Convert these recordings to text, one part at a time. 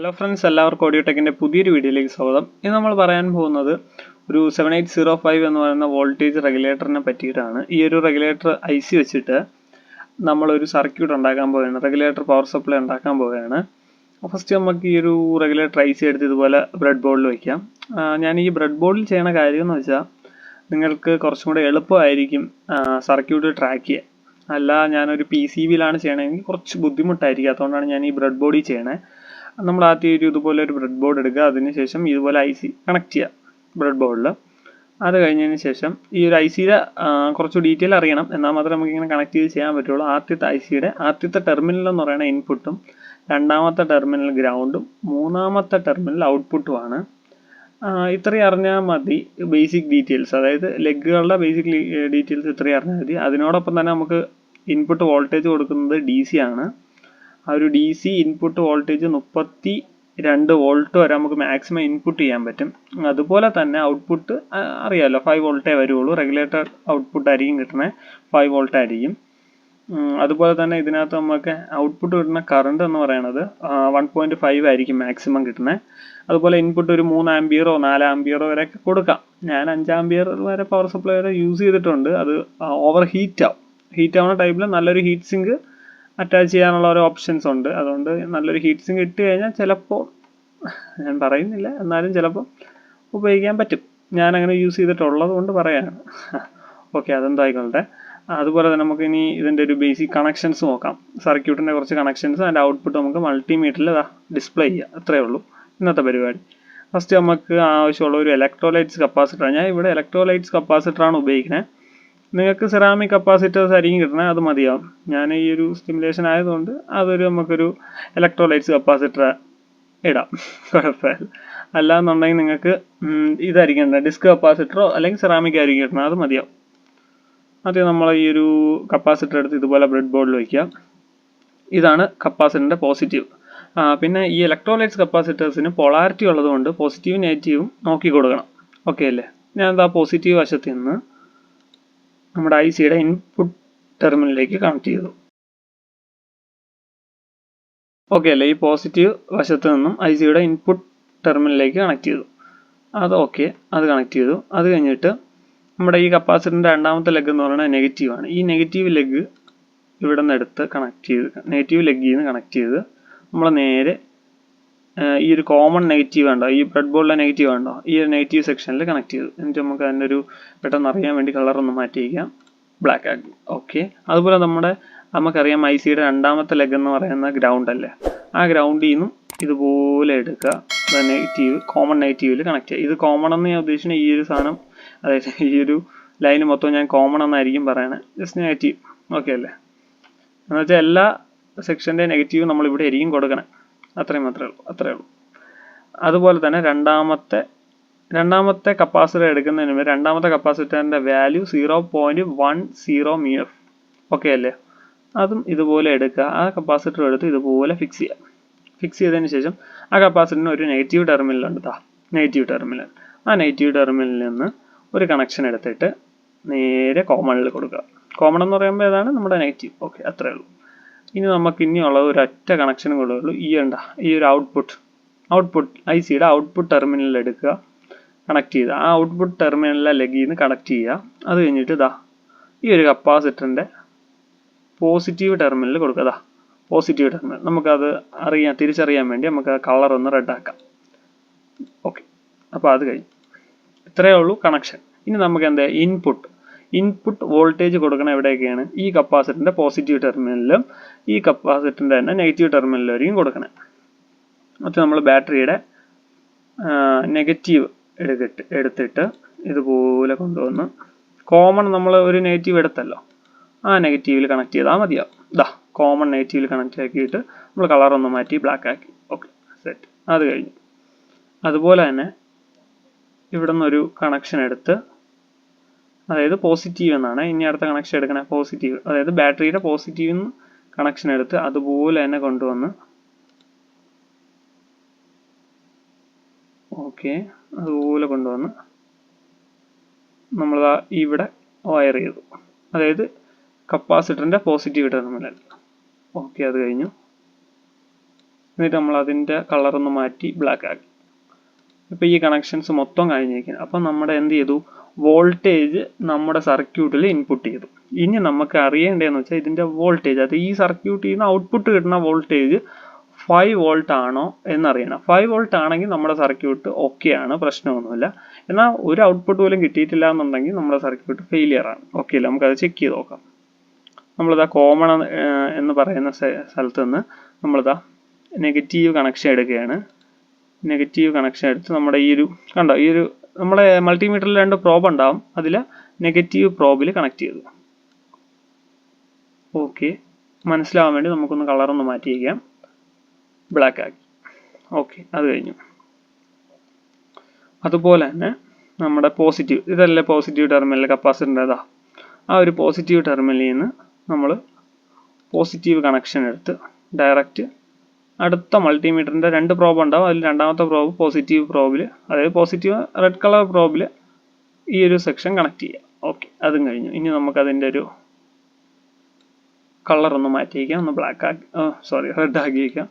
Hello friends, എല്ലാവർക്കും audio ടെക്കിൻ്റെ പുതിയൊരു വീഡിയോയിലേക്ക് സ്വാഗതം. ഇന്ന് നമ്മൾ പറയാൻ പോകുന്നത് ഒരു 7805 എന്ന് പറയുന്ന വോൾട്ടേജ് റെഗുലേറ്ററിനെ പറ്റിയിട്ടാണ്. ഈ ഒരു റെഗുലേറ്റർ IC വെച്ചിട്ട് നമ്മളൊരു സർക്യൂട്ട് ഉണ്ടാക്കാൻ പോവുകയാണ്, റെഗുലേറ്റർ പവർ സപ്ലൈ ഉണ്ടാക്കാൻ പോവുകയാണ്. ഫസ്റ്റ് നമുക്ക് ഈ ഒരു റെഗുലേറ്റർ IC എടുത്ത് ഇതുപോലെ ബ്രെഡ് ബോർഡിൽ വയ്ക്കാം. ഞാൻ ഈ ബ്രെഡ് ബോർഡിൽ ചെയ്യണ കാര്യം എന്ന് വെച്ചാൽ നിങ്ങൾക്ക് കുറച്ചും കൂടെ എളുപ്പമായിരിക്കും സർക്യൂട്ട് ട്രാക്ക് ചെയ്യാൻ. അല്ല, ഞാനൊരു PCBയിലാണ് ചെയ്യണമെങ്കിൽ കുറച്ച് ബുദ്ധിമുട്ടായിരിക്കും. അതുകൊണ്ടാണ് ഞാൻ ഈ ബ്രെഡ് ബോർഡിൽ ചെയ്യണേ. നമ്മൾ ആദ്യം ഇതുപോലെ ഒരു ബ്രെഡ് ബോർഡ് എടുക്കുക, അതിനുശേഷം ഇതുപോലെ IC കണക്ട് ചെയ്യുക ബ്രെഡ് ബോർഡിൽ. അത് കഴിഞ്ഞതിന് ശേഷം ഈ ഒരു ICയുടെ കുറച്ച് ഡീറ്റെയിൽ അറിയണം, എന്നാൽ മാത്രമേ നമുക്കിങ്ങനെ കണക്ട് ചെയ്ത് ചെയ്യാൻ പറ്റുള്ളൂ. ആദ്യത്തെ ICയുടെ ആദ്യത്തെ ടെർമിനൽ എന്ന് പറയുന്ന ഇൻപുട്ടും രണ്ടാമത്തെ ടെർമിനൽ ഗ്രൗണ്ടും മൂന്നാമത്തെ ടെർമിനൽ ഔട്ട്പുട്ടുമാണ്. ഇത്രയും അറിഞ്ഞാൽ മതി ബേസിക് ഡീറ്റെയിൽസ്, അതായത് ലെഗുകളുടെ ബേസിക് ഡീറ്റെയിൽസ് ഇത്രയും അറിഞ്ഞാൽ മതി. അതിനോടൊപ്പം തന്നെ നമുക്ക് ഇൻപുട്ട് വോൾട്ടേജ് കൊടുക്കുന്നത് DC ആണ്. ആ ഒരു DC ഇൻപുട്ട് വോൾട്ടേജ് 32 വോൾട്ട് വരെ നമുക്ക് മാക്സിമം ഇൻപുട്ട് ചെയ്യാൻ പറ്റും. അതുപോലെ തന്നെ ഔട്ട്പുട്ട് അറിയാമല്ലോ, 5 വോൾട്ടേ വരുള്ളൂ. റെഗുലേറ്റർ ഔട്ട്പുട്ട് ആയിരിക്കും കിട്ടുന്നത്, 5 വോൾട്ട് ആയിരിക്കും. അതുപോലെ തന്നെ ഇതിനകത്ത് നമുക്ക് ഔട്ട്പുട്ട് കിട്ടുന്ന കറണ്ട് എന്ന് പറയുന്നത് 1.5 ആയിരിക്കും മാക്സിമം കിട്ടുന്നത്. അതുപോലെ ഇൻപുട്ട് ഒരു 3 ആംപിയറോ 4 ആംപിയറോ വരെയൊക്കെ കൊടുക്കാം. ഞാൻ 5 ആംപിയർ വരെ പവർ സപ്ലൈ വരെ യൂസ് ചെയ്തിട്ടുണ്ട്. അത് ഓവർ ഹീറ്റ് ആവുന്ന ടൈപ്പിൽ നല്ലൊരു ഹീറ്റ് സിങ്ക് അറ്റാച്ച് ചെയ്യാനുള്ള ഓരോ ഓപ്ഷൻസ് ഉണ്ട്. അതുകൊണ്ട് നല്ലൊരു ഹീറ്റ് സിങ്ക് ഇട്ട് കഴിഞ്ഞാൽ ചിലപ്പോൾ, ഞാൻ പറയുന്നില്ല, എന്നാലും ചിലപ്പോൾ ഉപയോഗിക്കാൻ പറ്റും. ഞാനങ്ങനെ യൂസ് ചെയ്തിട്ടുള്ളത് കൊണ്ട് പറയാണ്. ഓക്കെ, അതെന്തായിക്കോട്ടെ. അതുപോലെ തന്നെ നമുക്ക് ഇനി ഇതിൻ്റെ ഒരു ബേസിക് കണക്ഷൻസ് നോക്കാം. സർക്യൂട്ടിൻ്റെ കുറച്ച് കണക്ഷൻസ്, അതിൻ്റെ ഔട്ട്പുട്ട് നമുക്ക് മൾട്ടിമീറ്ററിൽ ഡിസ്പ്ലേ ചെയ്യാം. അത്രയേ ഉള്ളൂ ഇന്നത്തെ പരിപാടി. ഫസ്റ്റ് നമുക്ക് ആവശ്യമുള്ള ഒരു ഇലക്ട്രോലൈറ്റ്സ് കപ്പാസിറ്ററാണ്. ഞാൻ ഇവിടെ ഇലക്ട്രോലൈറ്റ്സ് കപ്പാസിറ്ററാണ് ഉപയോഗിക്കുന്നത്. നിങ്ങൾക്ക് സെറാമിക് കപ്പാസിറ്റേഴ്സ് ആയിരിക്കും കിട്ടണേ, അത് മതിയാവും. ഞാൻ ഈ ഒരു സ്റ്റിമുലേഷൻ ആയതുകൊണ്ട് നമുക്കൊരു ഇലക്ട്രോലൈറ്റ്സ് കപ്പാസിറ്റർ ഇടാം, കുഴപ്പമില്ല. അല്ലാന്നുണ്ടെങ്കിൽ നിങ്ങൾക്ക് ഇതായിരിക്കും കിട്ടുന്നത്, ഡിസ്ക് കപ്പാസിറ്ററോ അല്ലെങ്കിൽ സെറാമിക് ആയിരിക്കും കിട്ടണം, അത് മതിയാവും. ആദ്യം നമ്മൾ ഈ ഒരു കപ്പാസിറ്റർ എടുത്ത് ഇതുപോലെ ബ്രെഡ് ബോർഡിൽ വയ്ക്കുക. ഇതാണ് കപ്പാസിറ്ററിൻ്റെ പോസിറ്റീവ്. പിന്നെ ഈ ഇലക്ട്രോലൈറ്റ്സ് കപ്പാസിറ്റേഴ്സിന് പൊളാരിറ്റി ഉള്ളതുകൊണ്ട് പോസിറ്റീവും നെഗറ്റീവും നോക്കി കൊടുക്കണം. ഓക്കെ അല്ലേ? ഞാനത് ആ പോസിറ്റീവ് വശത്ത് നിന്ന് നമ്മുടെ ICയുടെ ഇൻപുട്ട് ടെർമിനലിലേക്ക് കണക്ട് ചെയ്തു. ഓക്കെ അല്ലേ? ഈ പോസിറ്റീവ് വശത്ത് നിന്നും ICയുടെ ഇൻപുട്ട് ടെർമിനലിലേക്ക് കണക്ട് ചെയ്തു. അത് ഓക്കെ, അത് കണക്ട് ചെയ്തു. അത് കഴിഞ്ഞിട്ട് നമ്മുടെ ഈ കപ്പാസിറ്ററിൻ്റെ രണ്ടാമത്തെ ലെഗ് എന്ന് പറയുന്നത് നെഗറ്റീവാണ്. ഈ നെഗറ്റീവ് ലെഗ് ഇവിടെ നിന്ന് എടുത്ത് കണക്ട് ചെയ്ത്, നെഗറ്റീവ് ലെഗിൽ നിന്ന് കണക്ട് ചെയ്ത് നമ്മൾ നേരെ ഈ ഒരു കോമൺ നെഗറ്റീവ് ഉണ്ടോ, ഈ ബ്രെഡ് ബോർഡിലെ നെഗറ്റീവ് ഉണ്ടോ, ഈ ഒരു നെഗറ്റീവ് സെക്ഷനിൽ കണക്ട് ചെയ്തു. എന്നിട്ട് നമുക്ക് അതിൻ്റെ ഒരു പെട്ടെന്ന് അറിയാൻ വേണ്ടി കളറൊന്ന് മാറ്റിയിരിക്കാം, ബ്ലാക്ക് ആക്കി. ഓക്കെ. അതുപോലെ നമുക്കറിയാം ICയുടെ രണ്ടാമത്തെ ലെഗ് എന്ന് പറയുന്ന ഗ്രൗണ്ട് അല്ലേ, ആ ഗ്രൗണ്ടിൽ നിന്നും ഇതുപോലെ എടുക്കുക, നെഗറ്റീവ് കോമൺ നെഗറ്റീവിൽ കണക്ട് ചെയ്യുക. ഇത് കോമൺ എന്ന് ഞാൻ ഉദ്ദേശിക്കുന്ന ഈ ഒരു സാധനം, അതായത് ഈ ഒരു ലൈന് മൊത്തം ഞാൻ കോമൺ എന്നായിരിക്കും പറയണത്, ജസ്റ്റ് നെഗറ്റീവ്. ഓക്കെ അല്ലേ? എന്നുവെച്ചാൽ എല്ലാ സെക്ഷൻ്റെ നെഗറ്റീവ് നമ്മൾ ഇവിടെ ആയിരിക്കും കൊടുക്കണം. അത്രേ ഉള്ളൂ. അതുപോലെ തന്നെ രണ്ടാമത്തെ കപ്പാസിറ്റർ എടുക്കുന്നതിന് മുമ്പ് രണ്ടാമത്തെ കപ്പാസിറ്ററിൻ്റെ വാല്യൂ 0.10 μF. ഓക്കെ അല്ലേ? അതും ഇതുപോലെ എടുക്കുക. ആ കപ്പാസിറ്റർ എടുത്ത് ഇതുപോലെ ഫിക്സ് ചെയ്യുക. ഫിക്സ് ചെയ്തതിന് ശേഷം ആ കപ്പാസിറ്ററിന് ഒരു നെഗറ്റീവ് ടെർമിനലുണ്ട്, നെഗറ്റീവ് ടെർമിനൽ. ആ നെഗറ്റീവ് ടെർമിനലിൽ നിന്ന് ഒരു കണക്ഷൻ എടുത്തിട്ട് നേരെ കോമണിൽ കൊടുക്കുക. കോമൺ എന്ന് പറയുമ്പോൾ ഏതാണ്? നമ്മുടെ നെഗറ്റീവ്. ഓക്കെ, അത്രേ ഉള്ളൂ. ഇനി നമുക്ക് ഇനിയുള്ളത് ഒരൊറ്റ കണക്ഷനും കൊടുക്കുള്ളൂ. ഈ ഒരു ഔട്ട്പുട്ട് ICയുടെ ഔട്ട്പുട്ട് ടെർമിനലിൽ എടുക്കുക, കണക്ട് ചെയ്യുക. ആ ഔട്ട്പുട്ട് ടെർമിനലിലെ ലെഗിൽ നിന്ന് കണക്ട് ചെയ്യുക. അത് കഴിഞ്ഞിട്ട് ഈ ഒരു കപ്പാസിറ്ററിൻ്റെ പോസിറ്റീവ് ടെർമിനൽ കൊടുക്കുക. പോസിറ്റീവ് ടെർമിനൽ നമുക്കത് തിരിച്ചറിയാൻ വേണ്ടി നമുക്ക് ആ കളർ ഒന്ന് റെഡ് ആക്കാം. ഓക്കെ, അപ്പോൾ അത് കഴിഞ്ഞു. ഇത്രയേ ഉള്ളൂ കണക്ഷൻ. ഇനി നമുക്ക് എന്താ ഇൻപുട്ട് വോൾട്ടേജ് കൊടുക്കണം. എവിടെയൊക്കെയാണ്? ഈ കപ്പാസിറ്ററിൻ്റെ പോസിറ്റീവ് ടെർമിനലിലും ഈ കപ്പാസിറ്ററിൻ്റെ തന്നെ നെഗറ്റീവ് ടെർമിനലിലായിരിക്കും കൊടുക്കണേ. അത് നമ്മൾ ബാറ്ററിയുടെ നെഗറ്റീവ് എടുത്തിട്ട് ഇതുപോലെ കൊണ്ടുവന്ന് കോമൺ നമ്മൾ ഒരു നെഗറ്റീവ് എടുത്തല്ലോ, ആ നെഗറ്റീവിൽ കണക്ട് ചെയ്താൽ മതിയാവും. കോമൺ നെഗറ്റീവിൽ കണക്ട് ആക്കിയിട്ട് നമ്മൾ കളറൊന്ന് മാറ്റി ബ്ലാക്ക് ആക്കി. Okay, set. അത് കഴിഞ്ഞു. അതുപോലെ തന്നെ ഇവിടെ നിന്നൊരു കണക്ഷൻ എടുത്ത്, അതായത് പോസിറ്റീവ് എന്നാണ് ഇനി അടുത്ത കണക്ഷൻ എടുക്കണേ, പോസിറ്റീവ്, അതായത് ബാറ്ററിയുടെ പോസിറ്റീവിൽ നിന്ന് കണക്ഷൻ എടുത്ത് അതുപോലെ തന്നെ കൊണ്ടുവന്ന് അതുപോലെ കൊണ്ടുവന്ന് നമ്മൾ ഇവിടെ വയർ ചെയ്തു, അതായത് കപ്പാസിറ്ററിൻ്റെ പോസിറ്റീവ് ടെർമിനൽ. ഓക്കെ, അത് കഴിഞ്ഞു. എന്നിട്ട് നമ്മൾ അതിൻ്റെ കളറൊന്ന് മാറ്റി ബ്ലാക്ക് ആക്കി. ഇപ്പോൾ ഈ കണക്ഷൻസ് മൊത്തം കഴിഞ്ഞിരിക്കുന്നത്. അപ്പം നമ്മുടെ എന്ത് ചെയ്തു, വോൾട്ടേജ് നമ്മുടെ സർക്യൂട്ടിൽ ഇൻപുട്ട് ചെയ്തു. ഇനി നമുക്ക് അറിയേണ്ടതെന്ന് വെച്ചാൽ ഇതിൻ്റെ വോൾട്ടേജ്, അത് ഈ സർക്യൂട്ടിൽ നിന്ന് ഔട്ട്പുട്ട് കിട്ടുന്ന വോൾട്ടേജ് 5 വോൾട്ട് ആണോ എന്നറിയണം. 5 വോൾട്ട് ആണെങ്കിൽ നമ്മുടെ സർക്യൂട്ട് ഓക്കെ ആണ്, പ്രശ്നമൊന്നുമില്ല. എന്നാൽ ഒരു ഔട്ട്പുട്ട് പോലും കിട്ടിയിട്ടില്ല എന്നുണ്ടെങ്കിൽ നമ്മുടെ സർക്യൂട്ട് ഫെയിലിയർ ആണ്. ഓക്കെ അല്ലേ, നമുക്കത് ചെക്ക് ചെയ്ത് നോക്കാം. നമ്മളിതാ കോമൺ എന്ന് പറയുന്ന സ്ഥലത്ത് നിന്ന് നമ്മളിതാ നെഗറ്റീവ് കണക്ഷൻ എടുക്കുകയാണ്. നെഗറ്റീവ് കണക്ഷൻ എടുത്ത് നമ്മുടെ ഈ ഒരു കണ്ടോ, ഈ ഒരു നമ്മുടെ മൾട്ടിമീറ്ററിൽ 2 പ്രോബ് ഉണ്ടാവും, അതിൽ നെഗറ്റീവ് പ്രോബിൽ കണക്ട് ചെയ്തു. ഓക്കെ, മനസ്സിലാവാൻ വേണ്ടി നമുക്കൊന്ന് കളറൊന്ന് മാറ്റി വയ്ക്കാം, ബ്ലാക്ക് ആക്കി. ഓക്കെ, അത് കഴിഞ്ഞു. അതുപോലെ തന്നെ നമ്മുടെ പോസിറ്റീവ്, ഇതല്ലേ പോസിറ്റീവ് ടെർമിനൽ കപ്പാസിറ്ററിൻ്റെ ഇതാ, ആ ഒരു പോസിറ്റീവ് ടെർമിനലിൽ നിന്ന് നമ്മൾ പോസിറ്റീവ് കണക്ഷൻ എടുത്ത് ഡയറക്റ്റ് അടുത്ത മൾട്ടിമീറ്ററിൻ്റെ 2 പ്രോബ് ഉണ്ടാവും, അതിൽ രണ്ടാമത്തെ പ്രോബ് പോസിറ്റീവ് പ്രോബിൽ, അതായത് പോസിറ്റീവ് റെഡ് കളർ പ്രോബിൽ ഈ ഒരു സെക്ഷൻ കണക്ട് ചെയ്യാം. ഓക്കെ, അതും കഴിഞ്ഞു. ഇനി നമുക്കതിൻ്റെ ഒരു കളർ ഒന്ന് മാറ്റി വയ്ക്കാം, ഒന്ന് ബ്ലാക്ക് ആക്കി, റെഡ് ആക്കി വയ്ക്കാം.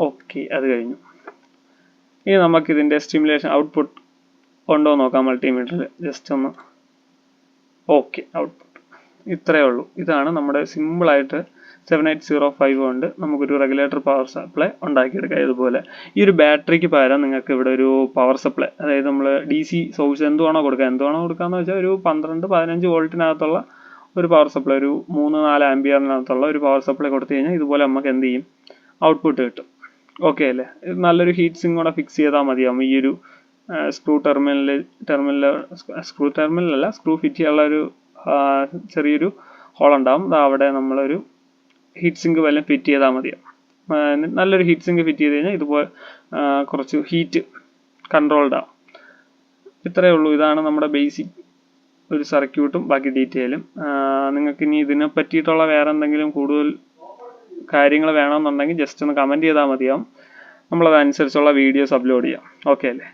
ഓക്കെ, അത് കഴിഞ്ഞു. ഇനി നമുക്കിതിൻ്റെ സ്റ്റിമുലേഷൻ ഔട്ട്പുട്ട് ഉണ്ടോ നോക്കാം മൾട്ടിമീറ്ററിൽ, ജസ്റ്റ് ഒന്ന്. ഓക്കെ, ഔട്ട്പുട്ട് ഇത്രയേ ഉള്ളൂ. ഇതാണ് നമ്മുടെ സിമ്പിളായിട്ട് 7805 കൊണ്ട് നമുക്കൊരു റെഗുലേറ്റർ പവർ സപ്ലൈ ഉണ്ടാക്കിയെടുക്കാം. ഇതുപോലെ ഈ ഒരു ബാറ്ററിക്ക് പകരം നിങ്ങൾക്ക് ഇവിടെ ഒരു പവർ സപ്ലൈ, അതായത് നമ്മൾ DC സോഴ്സ് എന്തുവാണോ കൊടുക്കാമെന്ന് വെച്ചാൽ ഒരു 12-15 വോൾട്ടിനകത്തുള്ള ഒരു പവർ സപ്ലൈ, ഒരു 3-4 ആംപിയറിനകത്തുള്ള ഒരു പവർ സപ്ലൈ കൊടുത്തു കഴിഞ്ഞാൽ ഇതുപോലെ നമുക്ക് എന്ത് ചെയ്യും, ഔട്ട്പുട്ട് കിട്ടും. ഓക്കെ അല്ലേ, നല്ലൊരു ഹീറ്റ് സിങ്ക് കൂടെ ഫിക്സ് ചെയ്താൽ മതിയാവും. ഈ ഒരു സ്ക്രൂ ഫിറ്റ് ചെയ്യാനുള്ള ഒരു ചെറിയൊരു ഹോൾ ഉണ്ടാവും, അവിടെ നമ്മളൊരു ഹീറ്റ് സിങ്ക് വല്ലതും ഫിറ്റ് ചെയ്താൽ മതിയാവും. നല്ലൊരു ഹീറ്റ് സിങ്ക് ഫിറ്റ് ചെയ്ത് കഴിഞ്ഞാൽ ഇതുപോലെ കുറച്ച് ഹീറ്റ് കൺട്രോൾഡ് ആവും. ഇത്രയേ ഉള്ളൂ. ഇതാണ് നമ്മുടെ ബേസിക് ഒരു സർക്യൂട്ടും ബാക്കി ഡീറ്റെയിലും. നിങ്ങൾക്ക് ഇനി ഇതിനെ പറ്റിയിട്ടുള്ള വേറെ എന്തെങ്കിലും കൂടുതൽ കാര്യങ്ങൾ വേണമെന്നുണ്ടെങ്കിൽ ജസ്റ്റ് ഒന്ന് കമൻറ്റ് ചെയ്താൽ മതിയാവും, നമ്മളതനുസരിച്ചുള്ള വീഡിയോസ് അപ്ലോഡ് ചെയ്യാം. ഓക്കെ അല്ലേ.